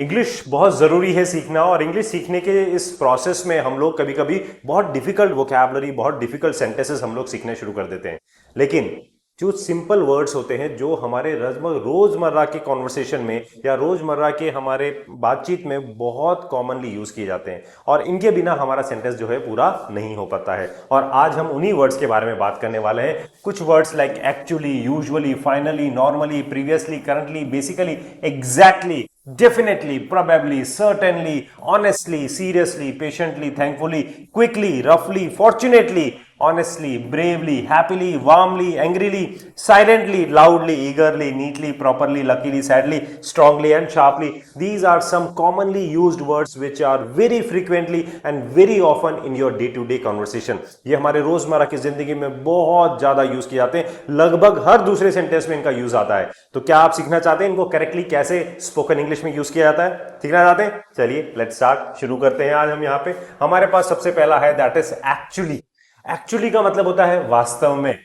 English बहुत ज़रूरी है सीखना, और इंग्लिश सीखने के इस प्रोसेस में हम लोग कभी कभी बहुत डिफिकल्ट वोकैबुलरी, बहुत डिफिकल्ट सेंटेंसेस हम लोग सीखने शुरू कर देते हैं। लेकिन जो सिंपल वर्ड्स होते हैं, जो हमारे रोजमर्रा के कॉन्वर्सेशन में या रोजमर्रा के हमारे बातचीत में बहुत कॉमनली यूज किए जाते हैं, और इनके बिना हमारा सेंटेंस जो है पूरा नहीं हो पाता है। और आज हम उन्हीं वर्ड्स के बारे में बात करने वाले हैं। कुछ words like actually, usually, finally, normally, previously, currently, basically, exactly, definitely, probably, certainly, honestly, seriously, patiently, thankfully, quickly, roughly, fortunately, honestly, bravely, happily, warmly, angrily, silently, loudly, eagerly, neatly, properly, luckily, sadly, strongly and sharply. These are some commonly used words which are very frequently and very often in your day-to-day conversation. ये हमारे रोजमर्रा की जिंदगी में बहुत ज्यादा use किए जाते हैं, लगभग हर दूसरे सेंटेंस में इनका यूज आता है। तो क्या आप सीखना चाहते हैं इनको करेक्टली कैसे स्पोकन इंग्लिश में यूज किया जाता है? सीखना चाहते हैं? चलिए लेट्स स्टार्ट, शुरू करते हैं। आज हम यहाँ पे हमारे पास सबसे पहला है, दैट इज एक्चुअली। एक्चुअली का मतलब होता है वास्तव में।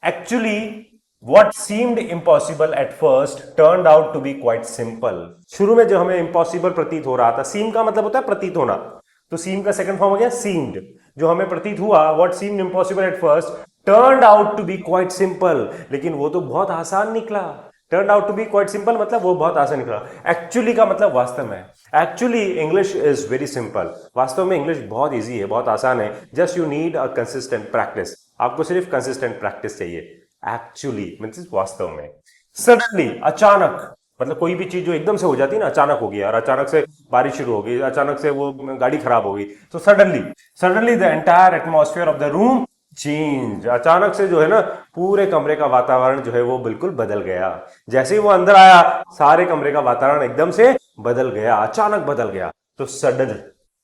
Actually what seemed impossible at first turned out to be quite simple. शुरू में जो हमें इम्पॉसिबल प्रतीत हो रहा था, सीम का मतलब होता है प्रतीत होना, तो सीम का सेकंड फॉर्म हो गया सीम्ड। जो हमें प्रतीत हुआ, what seemed impossible at first turned out to be quite simple, लेकिन वो तो बहुत आसान निकला। Turn out to be quite simple मतलब वो बहुत आसान निकला। एक्चुअली का मतलब वास्तव में। Actually English is very simple. वास्तव में इंग्लिश बहुत इजी है, बहुत आसान है। Just you need a consistent practice. आपको सिर्फ कंसिस्टेंट प्रैक्टिस चाहिए। एक्चुअली मींस वास्तव में। सडनली, अचानक, मतलब कोई भी चीज जो एकदम से हो जाती है ना, अचानक हो गया, और अचानक से बारिश शुरू हो गई, अचानक से वो गाड़ी खराब हो गई, तो suddenly the entire atmosphere of the room change. अचानक से जो है ना, पूरे कमरे का वातावरण जो है वो बिल्कुल बदल गया। जैसे ही वो अंदर आया, सारे कमरे का वातावरण एकदम से बदल गया, अचानक बदल गया। तो सडन,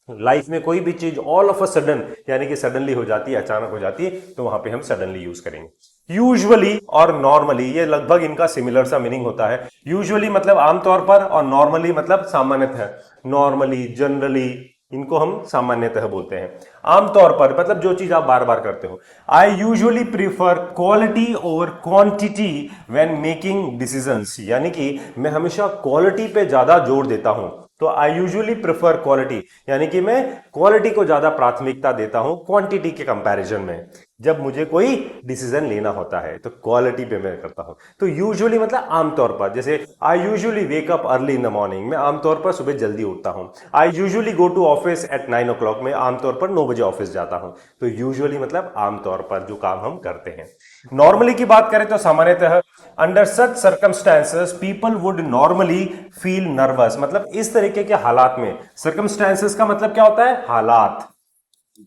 लाइफ में कोई भी चीज ऑल ऑफ अ सडन यानी कि सडनली हो जाती है, अचानक हो जाती है, तो वहां पे हम सडनली यूज करेंगे। यूजुअली और नॉर्मली, ये लगभग इनका सिमिलर सा मीनिंग होता है। यूजुअली मतलब आमतौर पर, और नॉर्मली मतलब सामान्यतः। नॉर्मली, जनरली, इनको हम सामान्यतः बोलते हैं। आमतौर पर मतलब जो चीज आप बार बार करते हो। I usually prefer quality over quantity when making decisions, यानी कि मैं हमेशा क्वालिटी पे ज्यादा जोर देता हूं। तो आई यूजुअली प्रेफर क्वालिटी, यानी कि मैं क्वालिटी को ज्यादा प्राथमिकता देता हूं क्वांटिटी के कंपैरिजन में। जब मुझे कोई डिसीजन लेना होता है तो क्वालिटी पे मैं करता हूं। तो यूजुअली मतलब आमतौर पर, जैसे I usually wake up early in the morning, मैं आमतौर पर सुबह जल्दी उठता हूं। I usually go to office at 9 o'clock, मैं आमतौर पर 9 बजे ऑफिस जाता हूं। तो यूजुअली मतलब आमतौर पर जो काम हम करते हैं। नॉर्मली की बात करें तो सामान्यतः, under such circumstances people would normally feel nervous, मतलब इस तरीके के हालात में। सर्कमस्टेंसेस का मतलब क्या होता है? हालात।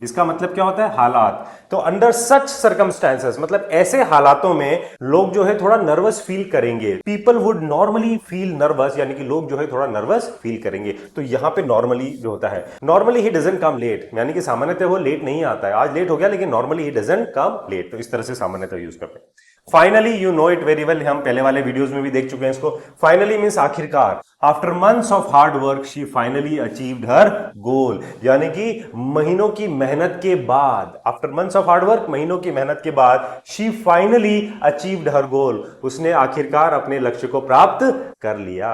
इसका मतलब क्या होता है? हालात। तो अंडर सच सर्कमस्टेंसेस मतलब ऐसे हालातों में लोग जो है थोड़ा नर्वस फील करेंगे। People would normally feel nervous, यानी कि लोग जो है थोड़ा नर्वस फील करेंगे। तो यहां पे नॉर्मली जो होता है, normally he doesn't come late, यानी कि सामान्यतः वो लेट नहीं आता है। आज लेट हो गया लेकिन normally he doesn't come late, तो इस तरह से सामान्यतः यूज करते हैं। Finally, you know it very well, हम पहले वाले वीडियोस में भी देख चुके हैं इसको। फाइनली मींस आखिरकार। After months of hard work she finally achieved her goal, यानी कि महीनों की मेहनत के बाद, after months of hard work, महीनों की मेहनत के बाद, she finally achieved her goal, उसने आखिरकार अपने लक्ष्य को प्राप्त कर लिया।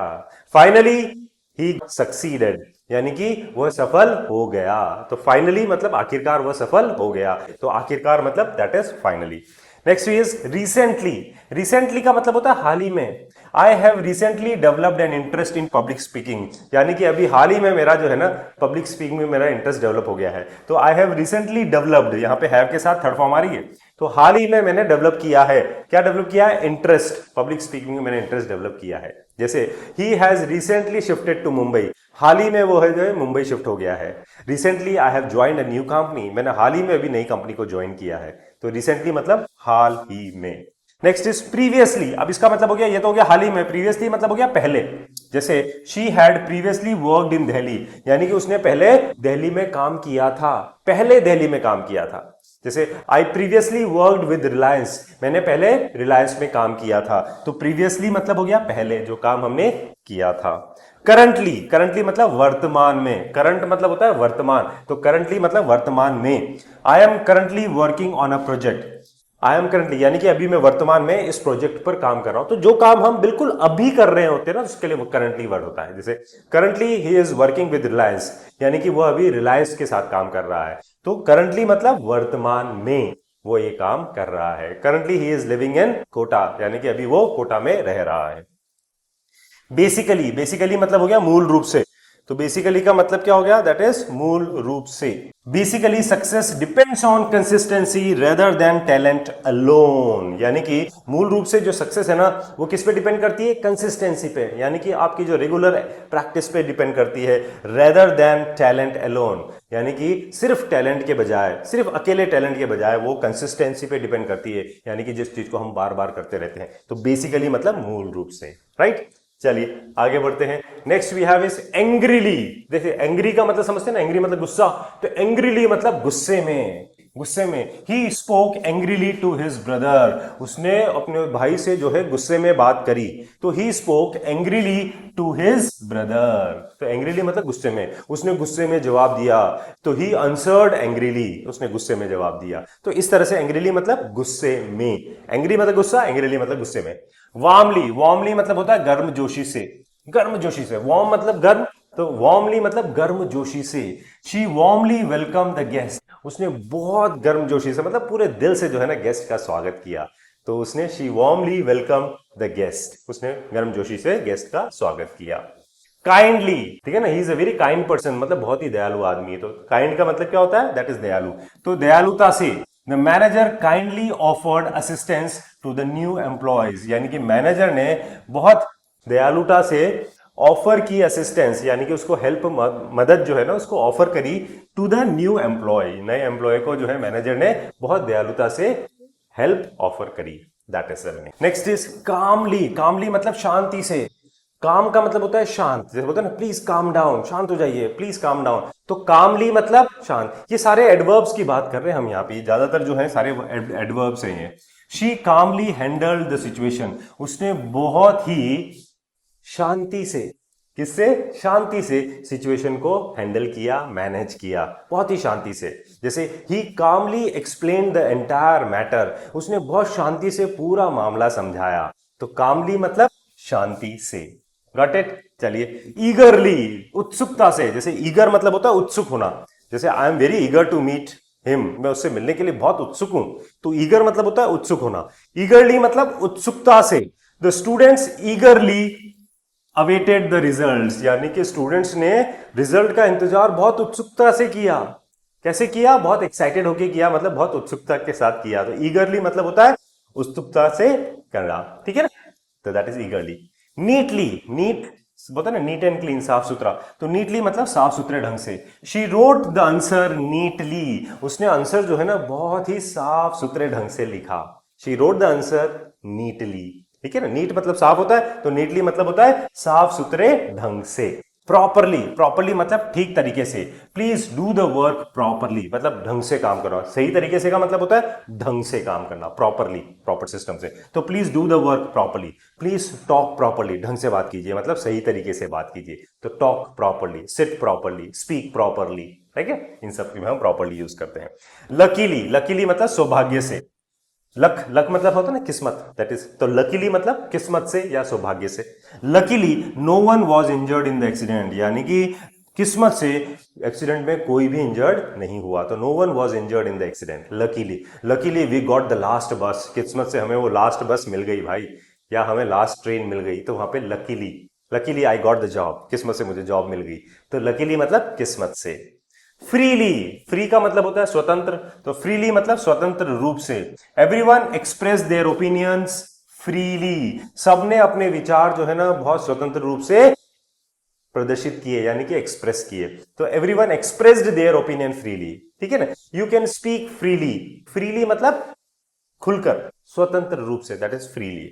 फाइनली ही सक्सीडेड, यानी कि वह सफल हो गया। तो फाइनली मतलब आखिरकार वह सफल हो गया, तो आखिरकार मतलब that is finally. Next is recently. Recently का मतलब होता है हाल ही में। I have recently developed an interest in public speaking, यानी कि अभी हाल ही में मेरा जो है ना पब्लिक स्पीकिंग में मेरा इंटरेस्ट डेवलप हो गया है। तो आई हैव रिसेंटली डेवलप्ड, यहाँ पे हैव के साथ थर्ड फॉर्म आ रही है, तो हाल ही में मैंने डेवलप किया है। क्या डेवलप किया है? इंटरेस्ट, पब्लिक स्पीकिंग में मैंने इंटरेस्ट डेवलप किया है। जैसे ही has recently shifted to Mumbai, हाल ही में वो है जो है मुंबई शिफ्ट हो गया है। Recently I have joined a new company, मैंने हाल ही में अभी नई कंपनी को ज्वाइन किया है। तो रिसेंटली मतलब हाल ही में। Next is previously. अब इसका मतलब हो गया, ये तो हो गया हाल ही में, प्रीवियसली मतलब हो गया पहले। जैसे she had previously worked in Delhi, यानी कि उसने पहले दिल्ली में काम किया था, पहले दिल्ली में काम किया था। जैसे आई प्रीवियसली वर्कड विद रिलायंस, मैंने पहले रिलायंस में काम किया था। तो प्रीवियसली मतलब हो गया पहले जो काम हमने किया था। करंटली, करंटली मतलब वर्तमान में, करंट मतलब होता है वर्तमान, तो करंटली मतलब वर्तमान में। I am currently working on a project, I am currently यानी कि अभी मैं वर्तमान में इस प्रोजेक्ट पर काम कर रहा हूं। तो जो काम हम बिल्कुल अभी कर रहे होते हैं ना, उसके लिए वो करंटली वर्ड होता है। जैसे currently he is working with Reliance, यानी कि वो अभी रिलायंस के साथ काम कर रहा है। तो करंटली मतलब वर्तमान में वो ये काम कर रहा है। Currently he is living in Kota, यानी कि अभी वो कोटा में रह रहा है। बेसिकली, बेसिकली मतलब हो गया मूल रूप से। तो बेसिकली का मतलब क्या हो गया? दैट इज मूल रूप से। Basically success depends on consistency rather than talent alone, यानी कि मूल रूप से जो सक्सेस है ना, वो किस पे डिपेंड करती है? कंसिस्टेंसी पे, यानी कि आपकी जो रेगुलर प्रैक्टिस पे डिपेंड करती है। रेदर देन टैलेंट अलोन, यानी कि सिर्फ टैलेंट के बजाय, सिर्फ अकेले टैलेंट के बजाय वो कंसिस्टेंसी पे डिपेंड करती है, यानी कि जिस चीज को हम बार बार करते रहते हैं। तो बेसिकली मतलब मूल रूप से, राइट। चलिए आगे बढ़ते हैं। Next we have is angrily. देखिए एंग्री का मतलब समझते हैं ना, एंग्री मतलब गुस्सा, तो एंग्रीली मतलब गुस्से में, गुस्से में। He spoke angrily to his brother, उसने अपने भाई से जो है गुस्से में बात करी। तो he spoke angrily to his brother, तो एंग्रीली मतलब गुस्से में, उसने गुस्से में जवाब दिया। तो ही आंसर्ड एंग्रीली, उसने गुस्से में जवाब दिया। तो इस तरह से एंग्रीली मतलब गुस्से में, एंग्री मतलब गुस्सा, एंग्रीली मतलब गुस्से में। वार्मली, वार्मली मतलब होता है गर्मजोशी से, गर्मजोशी से। वार्म मतलब गर्म, तो वार्मली मतलब गर्मजोशी से। She warmly welcome the guest, उसने बहुत गर्मजोशी से मतलब पूरे दिल से जो है ना गेस्ट का स्वागत किया। तो उसने she warmly welcome the guest, उसने गर्मजोशी से गेस्ट का स्वागत किया। काइंडली, ठीक है ना, he is a very kind person, मतलब बहुत ही दयालु आदमी है। तो काइंड का मतलब क्या होता है? दैट इज दयालु। तो दयालुता से the manager kindly offered assistance to the new employees, यानी कि मैनेजर ने बहुत दयालुता से ऑफर की असिस्टेंस, यानी कि उसको हेल्प, मदद जो है ना उसको ऑफर करी टू द न्यू एम्प्लॉय, नए एम्प्लॉय को जो है मैनेजर ने बहुत दयालुता से हेल्प ऑफर करी। दैट इज नेक्स्ट इज कामली। कामली मतलब शांति से। काम का मतलब होता है शांत, जैसे बोलते हैं ना प्लीज काम डाउन, शांत हो जाइए, प्लीज काम डाउन। तो कामली मतलब शांत। ये सारे एडवर्ब्स की बात कर रहे हैं हम यहाँ पे, ज्यादातर जो है सारे एडवर्ब्स हैं ये। She calmly handled the situation, उसने बहुत ही शांति से, किससे? शांति से सिचुएशन को हैंडल किया, मैनेज किया, बहुत ही शांति से। जैसे ही कामली एक्सप्लेन द एंटायर मैटर, उसने बहुत शांति से पूरा मामला समझाया। तो कामली मतलब शांति से। Got it? चलिए ईगरली, उत्सुकता से। जैसे ईगर मतलब होता है उत्सुक होना, जैसे I am very eager to meet him, मैं उससे मिलने के लिए बहुत उत्सुक हूं। तो ईगर मतलब होता है उत्सुक होना। ईगरली मतलब उत्सुकता से। The students ईगरली awaited the results, यानी कि स्टूडेंट्स ने रिजल्ट का इंतजार बहुत उत्सुकता से किया। कैसे किया? बहुत एक्साइटेड होके किया, मतलब बहुत उत्सुकता के साथ किया। तो ईगरली मतलब होता है उत्सुकता से करना, ठीक है ना? तो that is eagerly. Neatly, neat बोलता है ना, नीट एंड क्लीन, साफ सुथरा। तो नीटली मतलब साफ सुथरे ढंग से। She wrote the answer neatly, उसने आंसर जो है ना बहुत ही साफ सुथरे ढंग से लिखा। She wrote the answer neatly, ठीक है ना? नीट मतलब साफ होता है, तो नीटली मतलब होता है साफ सुथरे ढंग से। प्रॉपरली, प्रॉपरली मतलब ठीक तरीके से। Please do the work properly, मतलब ढंग से काम करना। सही तरीके से का मतलब होता है ढंग से काम करना, प्रॉपरली, प्रॉपर सिस्टम से। तो please do the work properly. Please talk properly, ढंग से बात कीजिए, मतलब सही तरीके से बात कीजिए। तो talk properly, seat properly, speak properly, ठीक है? इन सब की हम प्रॉपरली यूज करते हैं। लकीली, लकीली मतलब सौभाग्य से। लक, लक मतलब होता है ना किस्मत, दैट इज। तो लकीली मतलब किस्मत से या सौभाग्य से। Luckily no one was injured in the accident, यानी कि किस्मत से एक्सीडेंट में कोई भी इंजर्ड नहीं हुआ। तो no one was injured in the accident, luckily. Luckily we got the last bus, किस्मत से हमें वो लास्ट बस मिल गई भाई, या हमें लास्ट ट्रेन मिल गई। तो वहां पे luckily, luckily I got the job, किस्मत से मुझे जॉब मिल गई। तो लकीली मतलब किस्मत से। फ्रीली, फ्री का मतलब होता है स्वतंत्र, तो फ्रीली मतलब स्वतंत्र रूप से। Everyone express their opinions freely, सबने अपने विचार जो है ना बहुत स्वतंत्र रूप से प्रदर्शित किए, यानी कि एक्सप्रेस किए। तो everyone expressed their opinion freely, ठीक है ना? You can speak freely, freely मतलब खुलकर, स्वतंत्र रूप से, दैट इज फ्रीली।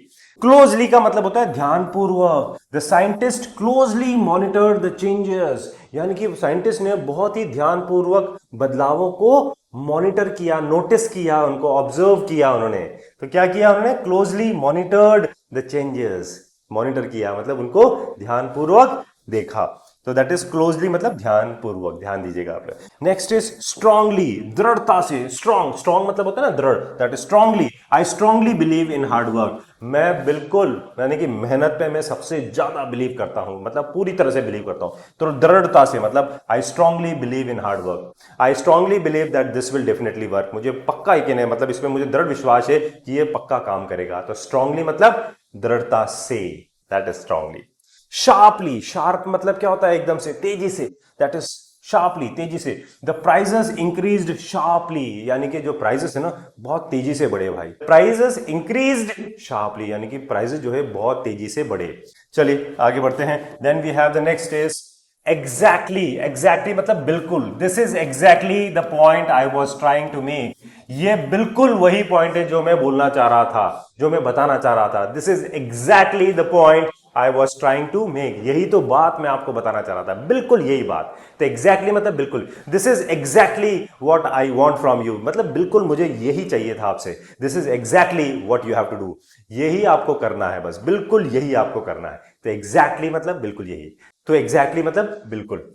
क्लोजली का मतलब होता है ध्यानपूर्वक। The scientist closely monitored the changes, यानी कि साइंटिस्ट ने बहुत ही ध्यानपूर्वक बदलावों को मॉनिटर किया, नोटिस किया, उनको ऑब्जर्व किया उन्होंने। तो क्या किया उन्होंने? Closely monitored the changes, monitor किया मतलब उनको ध्यानपूर्वक देखा। तो दैट इज क्लोजली मतलब ध्यान पूर्वक, ध्यान दीजिएगा आप। नेक्स्ट इज स्ट्रांगली, दृढ़ता से। स्ट्रांग, स्ट्रांग मतलब होता है ना दृढ़, that is strongly. I strongly believe in hard work. मैं बिल्कुल, यानी कि मेहनत पे मैं सबसे ज्यादा बिलीव करता हूं, मतलब पूरी तरह से बिलीव करता हूं। तो दृढ़ता से मतलब I strongly believe in hard work. I strongly believe that this will definitely work. मुझे पक्का यकीन है, मतलब इसमें मुझे दृढ़ विश्वास है कि ये पक्का काम करेगा। तो स्ट्रांगली मतलब दृढ़ता से, that is strongly. Sharply, sharp मतलब क्या होता है, एकदम से, तेजी से, दैट इज शार्पली, तेजी से। द प्राइजेस इंक्रीज्ड शार्पली, यानी कि जो प्राइजेस है ना बहुत तेजी से बढ़े भाई। प्राइजेस इंक्रीज्ड शार्पली, यानी कि प्राइजेस जो है बहुत तेजी से बढ़े। चलिए आगे बढ़ते हैं। Then we have the next is exactly. Exactly मतलब बिल्कुल। This is exactly the point I was trying to make. ये बिल्कुल वही पॉइंट है जो मैं बोलना चाह रहा था, जो मैं बताना चाह रहा था। This is exactly the point I was trying to make. यही तो बात मैं आपको बताना चाह रहा था, बिल्कुल यही बात। तो एग्जैक्टली मतलब बिल्कुल। This is exactly what I want from you, मतलब बिल्कुल मुझे यही चाहिए था आपसे। This is exactly what you have to do, यही आपको करना है, बस बिल्कुल यही आपको करना है। तो एग्जैक्टली मतलब बिल्कुल यही। तो एग्जैक्टली मतलब बिल्कुल।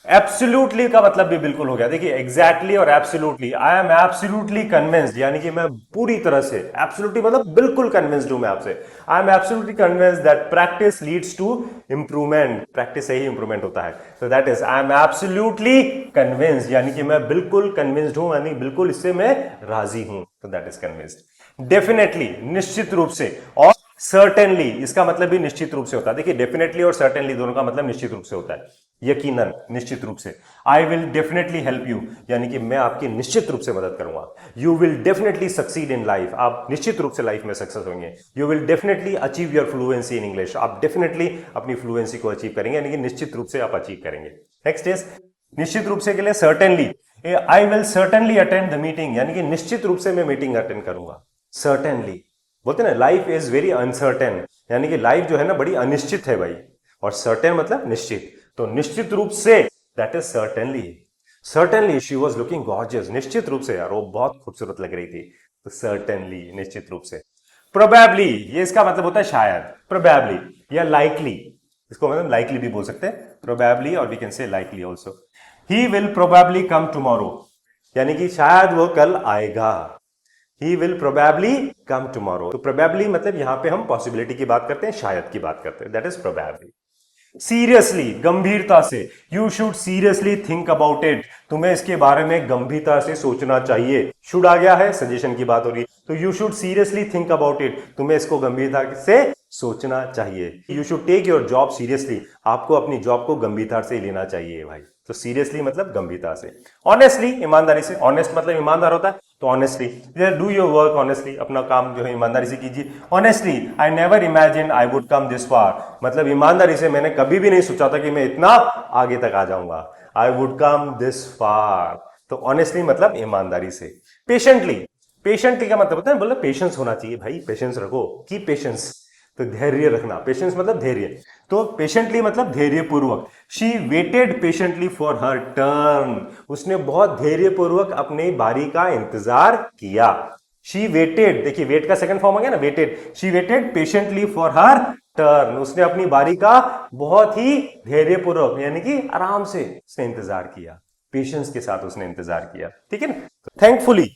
एब्सोल्युटली का मतलब भी बिल्कुल हो गया। देखिए एग्जैक्टली और absolutely, I am absolutely convinced, यानी कि मैं पूरी तरह से, एब्सोल्युटली मतलब बिल्कुल कन्विंस्ड हूं मैं आपसे। I am absolutely convinced that practice leads to improvement, practice से ही इंप्रूवमेंट होता है। तो that is I am absolutely convinced, यानी कि मैं बिल्कुल कन्विंस्ड हूं, यानी बिल्कुल इससे मैं राजी हूं। तो दैट इज कन्विंस्ड। डेफिनेटली निश्चित रूप से, और सर्टेनली इसका मतलब भी निश्चित रूप से होता है। देखिए डेफिनेटली और सर्टेनली दोनों का मतलब निश्चित रूप से होता है, यकीनन, निश्चित रूप से। I will definitely help you, यानी कि मैं आपकी निश्चित रूप से मदद करूंगा। You will definitely succeed in life, आप निश्चित रूप से लाइफ में सक्सेस होंगे। You will definitely achieve your fluency in English, आप डेफिनेटली अपनी फ्लुएंसी को अचीव करेंगे, यानी कि निश्चित रूप से आप अचीव करेंगे। नेक्स्ट इज निश्चित रूप से के लिए certainly. I will certainly attend the meeting, यानी कि निश्चित रूप से मैं मीटिंग अटेंड करूंगा। सर्टेनली बोलते ना, लाइफ इज वेरी अनसर्टेन, यानी कि लाइफ जो है ना बड़ी अनिश्चित है भाई, और सर्टेन मतलब निश्चित। तो निश्चित रूप से, that is certainly. Certainly she was looking gorgeous, निश्चित रूप से यार वो बहुत खूबसूरत लग रही थी। तो सर्टेनली निश्चित रूप से। प्रोबेबली, ये इसका मतलब होता है शायद, प्रोबेबली या लाइकली, इसको मतलब लाइकली भी बोल सकते हैं, प्रोबेबली, और we can say likely also. He will probably come tomorrow, यानी कि शायद वो कल आएगा। He will probably come tomorrow। तो probably मतलब यहां पे हम पॉसिबिलिटी की बात करते हैं, शायद की बात करते हैं, दैट इज probably। सीरियसली, गंभीरता से। You should seriously think about it, तुम्हें इसके बारे में गंभीरता से सोचना चाहिए। शुड आ गया है, सजेशन की बात हो रही है, तो you should seriously think about it, तुम्हें इसको गंभीरता से सोचना चाहिए। You should take your job seriously, आपको अपनी जॉब को गंभीरता से लेना चाहिए भाई। तो सीरियसली मतलब गंभीरता से। ऑनेस्टली, ईमानदारी से, ऑनेस्ट मतलब ईमानदार होता है, तो honestly do your work honestly, अपना काम जो है ईमानदारी से कीजिए। Honestly I never imagine I would come this far, मतलब ईमानदारी से मैंने कभी भी नहीं सोचा था कि मैं इतना आगे तक आ जाऊंगा। I would come this far, तो ऑनेस्टली मतलब ईमानदारी से। पेशेंटली, पेशेंटली का मतलब होता है, बोला पेशेंस होना चाहिए भाई, पेशेंस रखो, की पेशेंस, तो धैर्य रखना, पेशेंस मतलब धैर्य। तो पेशेंटली मतलब धैर्य पूर्वक। She waited patiently for her turn, उसने बहुत धैर्य पूर्वक अपनी बारी का इंतजार किया। शी वेटेड, देखिए वेट का सेकंड फॉर्म आ गया ना, waited. She waited patiently for her turn, उसने अपनी बारी का बहुत ही धैर्य पूर्वक, यानी कि आराम से उसने इंतजार किया, पेशेंस के साथ उसने इंतजार किया, ठीक है ना। थैंकफुली,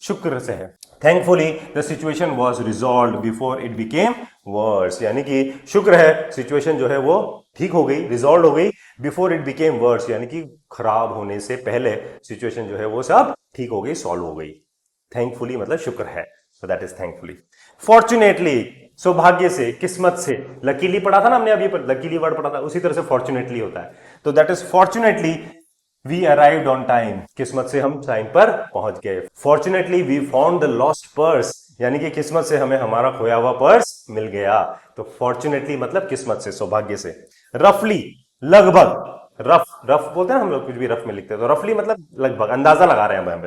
शुक्र से है। Thankfully the situation was resolve before it became worse, यानी कि शुक्र है सिचुएशन जो है वो ठीक हो गई, रिजॉल्व हो गई, बिफोर इट बिकेम वर्स, यानी कि खराब होने से पहले सिचुएशन जो है वो सब ठीक हो गई, सॉल्व हो गई। थैंकफुली मतलब शुक्र है, so that is thankfully. Fortunately, सौभाग्य से, किस्मत से। लकीली पढ़ा था ना हमने अभी, पर लकीली वर्ड पढ़ा था, उसी तरह से फॉर्चुनेटली होता है। तो that is fortunately we arrived on time, किस्मत से हम टाइम पर पहुंच गए। Fortunately we found the lost purse, यानी कि किस्मत से हमें हमारा खोया हुआ पर्स मिल गया। तो फॉर्चुनेटली मतलब किस्मत से, सौभाग्य से। रफली, लगभग, रफ, रफ बोलते हैं हम लोग, कुछ भी रफ में लिखते हैं, तो रफली मतलब लगभग, अंदाजा लगा रहे हैं हम।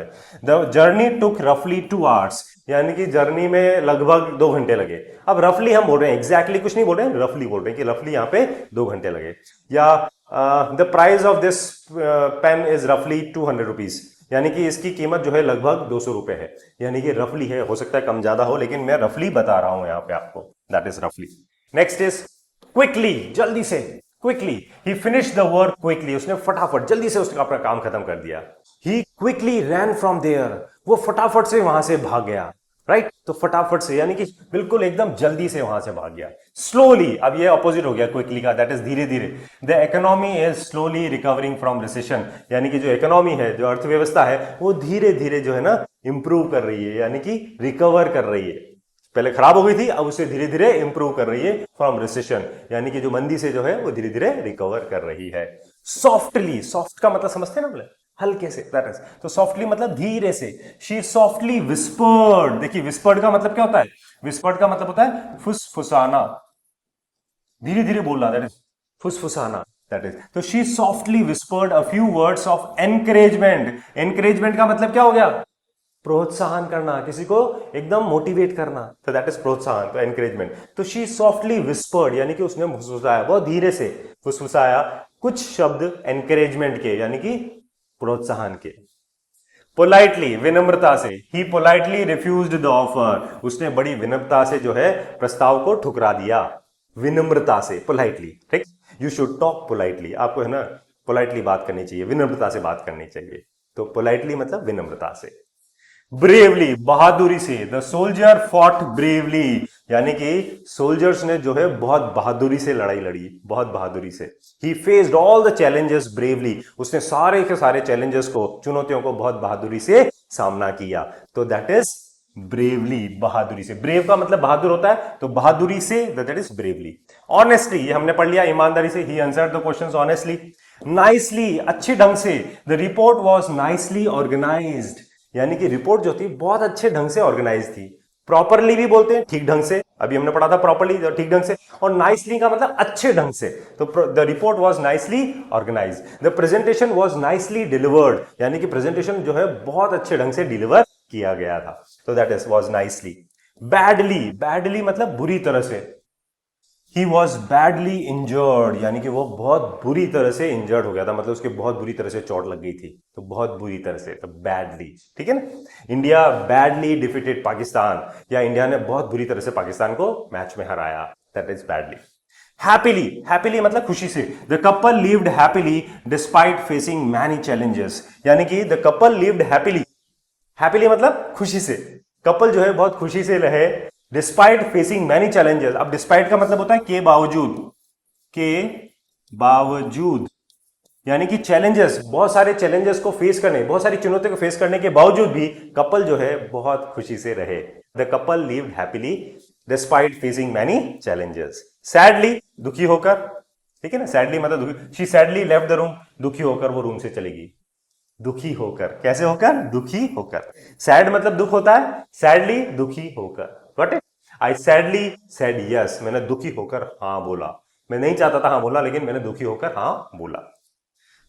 द जर्नी टुक रफली 2 आवर्स, यानी कि जर्नी में लगभग 2 घंटे लगे। अब रफली हम बोल रहे हैं, एग्जैक्टली कुछ नहीं बोल रहे हैं, रफली बोल रहे हैं कि रफली यहाँ पे 2 घंटे लगे। या the price of this pen is रफली 200 रुपीज, यानी कि इसकी कीमत जो है लगभग 200 रुपए है, यानी कि रफली है, हो सकता है कम ज्यादा हो, लेकिन मैं रफली बता रहा हूं यहाँ पे आपको, दैट इज रफली। नेक्स्ट इज क्विकली, जल्दी से। Quickly, he finish the work quickly, उसने फटाफट जल्दी से उसने अपना काम खत्म कर दिया। ही क्विकली रैन फ्रॉम देयर, वो फटाफट से वहां से भाग गया, राइट तो फटाफट से यानी कि बिल्कुल एकदम जल्दी से वहां से भाग गया। स्लोली, अब ये ऑपोजिट हो गया क्विकली का, दैट इज धीरे धीरे। The economy is slowly recovering from recession, यानी कि जो इकोनॉमी है, जो अर्थव्यवस्था है, वो धीरे धीरे जो है ना इंप्रूव कर रही है, यानी कि रिकवर कर रही है। पहले खराब हो गई थी, अब उसे धीरे धीरे इंप्रूव कर रही है फ्रॉम रिसेशन, यानी कि जो मंदी से जो है वो धीरे धीरे रिकवर कर रही है। सॉफ्टली, सॉफ्ट का मतलब समझते हैं ना, बोले हल्के से, दैट इज, तो सॉफ्टली मतलब धीरे से। शी सॉफ्टली विस्पर्ड, देखिए विस्पर्ड का मतलब क्या होता है, विस्पर्ड का मतलब होता है फुसफुसाना, धीरे धीरे बोलना, दैट इज फुसफुसाना, दैट इज। तो she softly whispered a few words of encouragement, encouragement का मतलब क्या हो गया, प्रोत्साहन करना, किसी को एकदम मोटिवेट करना, तो दैट इज प्रोत्साहन, तो एनकरेजमेंट। तो शी सॉफ्टली विस्पर्ड, यानी कि उसने फुसफुसाया, बहुत धीरे से फुसफुसाया कुछ शब्द एनकरेजमेंट के, यानी कि प्रोत्साहन के। पोलाइटली, विनम्रता से, ही पोलाइटली रिफ्यूज्ड द ऑफर, उसने बड़ी विनम्रता से जो है प्रस्ताव को ठुकरा दिया, विनम्रता से, पोलाइटली, ठीक। यू शुड टॉक पोलाइटली, आपको है ना पोलाइटली बात करनी चाहिए, विनम्रता से बात करनी चाहिए, तो पोलाइटली मतलब विनम्रता से। ब्रेवली, बहादुरी से, द सोल्जर फॉट ब्रेवली, यानी कि सोल्जर्स ने जो है बहुत बहादुरी से लड़ाई लड़ी, बहुत बहादुरी से। ही faced all the challenges bravely, उसने सारे के सारे चैलेंजेस को, चुनौतियों को बहुत बहादुरी से सामना किया, तो दैट इज ब्रेवली, बहादुरी से। ब्रेव का मतलब बहादुर होता है, तो बहादुरी say that is bravely. Honestly, ये हमने पढ़ लिया, ईमानदारी से, he answered the questions honestly. Nicely, अच्छे ढंग से, the report was nicely organised, यानी कि रिपोर्ट जो थी बहुत अच्छे ढंग से ऑर्गेनाइज थी। प्रॉपरली भी बोलते हैं, ठीक ढंग से, अभी हमने पढ़ा था प्रॉपरली, ठीक ढंग से, और नाइसली का मतलब अच्छे ढंग से, तो the report was nicely organise. The presentation was nicely delivered, यानी कि प्रेजेंटेशन जो है बहुत अच्छे ढंग से डिलीवर किया गया था, तो that is was nicely. Badly, badly मतलब बुरी तरह से, ही वॉज बैडली इंजर्ड, यानी कि वो बहुत बुरी तरह से इंजर्ड हो गया था, मतलब उसके बहुत बुरी तरह से चोट लग गई थी, तो बहुत बुरी तरह से, तो बैडली, ठीक है ना। इंडिया बैडली डिफीटेड पाकिस्तान, या इंडिया ने बहुत बुरी तरह से पाकिस्तान को मैच में हराया, that is badly. Happily, happily मतलब खुशी से, the couple lived happily despite facing many challenges, यानी कि the couple lived happily, happily मतलब खुशी से, कपल जो है बहुत खुशी से रहे, डिस्पाइट फेसिंग मैनी चैलेंजेस। अब डिस्पाइट का मतलब होता है के बावजूद, के बावजूद, यानी कि चैलेंजेस, बहुत सारे चैलेंजेस को फेस करने, बहुत सारी चुनौतियों को फेस करने के बावजूद भी कपल जो है बहुत खुशी से रहे। The couple lived happily despite facing many challenges. Sadly, दुखी होकर, ठीक है ना, सैडली मतलब दुखी, she sadly left the room, दुखी होकर वो रूम से चलेगी, दुखी होकर, कैसे होकर, दुखी होकर। सैड मतलब दुख होता है, सैडली दुखी होकर, got it. I sadly said yes, मैंने दुखी होकर हाँ बोला, मैं नहीं चाहता था हाँ बोला, लेकिन मैंने दुखी होकर हाँ बोला।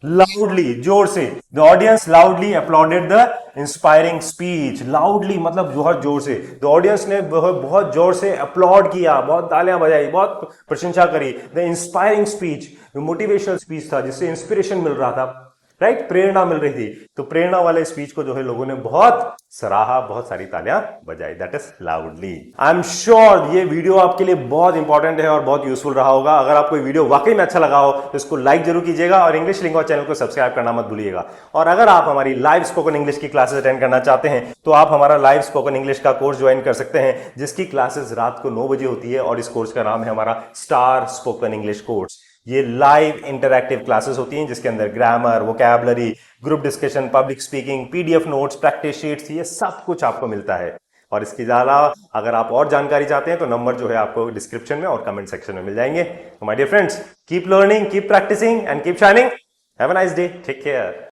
लाउडली, जोर से, the audience loudly uploaded the inspiring speech, loudly मतलब बहुत जोर से, द ऑडियंस ने बहुत जोर से अपलॉड किया, बहुत तालियां बजाई, बहुत प्रशंसा करी। The inspiring speech, motivational speech था, जिससे इंस्पिरेशन मिल रहा था, राइट, प्रेरणा मिल रही थी, तो प्रेरणा वाले स्पीच को जो है लोगों ने बहुत सराहा, बहुत सारी तालियां बजाई, that is loudly. I am sure ये वीडियो आपके लिए बहुत इंपॉर्टेंट है और बहुत यूजफुल रहा होगा। अगर आपको वीडियो वाकई में अच्छा लगा हो तो इसको लाइक जरूर कीजिएगा और इंग्लिश लिंगो चैनल को सब्सक्राइब करना मत भूलिएगा। और अगर आप हमारी लाइव स्पोकन इंग्लिश की क्लासेस अटेंड करना चाहते हैं तो आप हमारा लाइव स्पोकन इंग्लिश का कोर्स ज्वाइन कर सकते हैं, जिसकी क्लासेस रात को 9 बजे होती है, और इस कोर्स का नाम है हमारा स्टार स्पोकन इंग्लिश कोर्स। ये लाइव इंटरैक्टिव क्लासेस होती हैं, जिसके अंदर grammar, vocabulary, group discussion, public speaking, PDF notes, practice sheets, ये सब कुछ आपको मिलता है। और इसके अलावा अगर आप और जानकारी चाहते हैं तो नंबर जो है आपको डिस्क्रिप्शन में और कमेंट सेक्शन में मिल जाएंगे। तो my dear friends, keep learning, keep practising and keep shining. Have a nice day, take care.